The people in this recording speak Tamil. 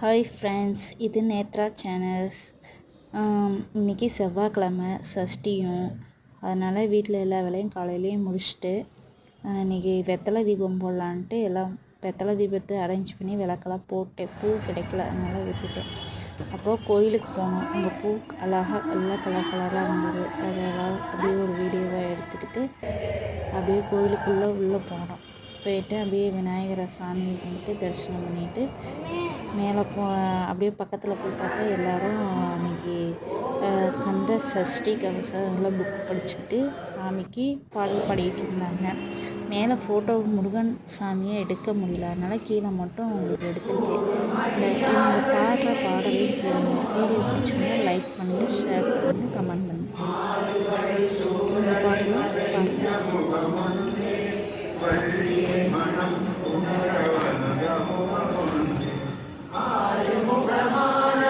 ஹாய் ஃப்ரெண்ட்ஸ், இது நேத்ரா சேனல்ஸ். இன்றைக்கி செவ்வாய்க்கிழமை சஷ்டியும், அதனால் வீட்டில் எல்லா வேலையும் காலையிலேயே முடிச்சுட்டு இன்றைக்கி வெத்தலை தீபம் போடலான்ட்டு எல்லாம் வெத்தலை தீபத்தை அரேஞ்ச் பண்ணி விளக்கெல்லாம் போட்டேன். பூ கிடைக்கல, அதனால் விட்டுட்டேன். அப்புறம் கோயிலுக்கு போனோம். அங்கே பூ அழகாக எல்லாம் கலர் கலராக இருந்தது. அதெல்லாம் அப்படியே ஒரு வீடியோவாக எடுத்துக்கிட்டு அப்படியே கோயிலுக்குள்ளே உள்ளே போனோம். போயிட்டு அப்படியே விநாயகரை சாமியை கும்பிட்டு தரிசனம் பண்ணிவிட்டு மேலே அப்படியே பக்கத்தில் போய் பார்த்தா எல்லோரும் அன்றைக்கி கந்த சஷ்டி கவசம் எல்லாம் புக் படிச்சுக்கிட்டு சாமிக்கு பாடல் பாடிக்கிட்டு இருந்தாங்க. மேலே ஃபோட்டோ முருகன் சாமியை எடுக்க முடியல, அதனால் கீழே மட்டும் உங்களுக்கு எடுத்துருக்கேன். இவங்க பாடுற பாடலையும் கேளுங்க. வீடியோ பிடிச்சிருந்தா லைக் பண்ணுங்கள், ஷேர் பண்ணுங்கள், கமெண்ட் பண்ணுங்கள். இந்த பாடலும் பாருங்கள்.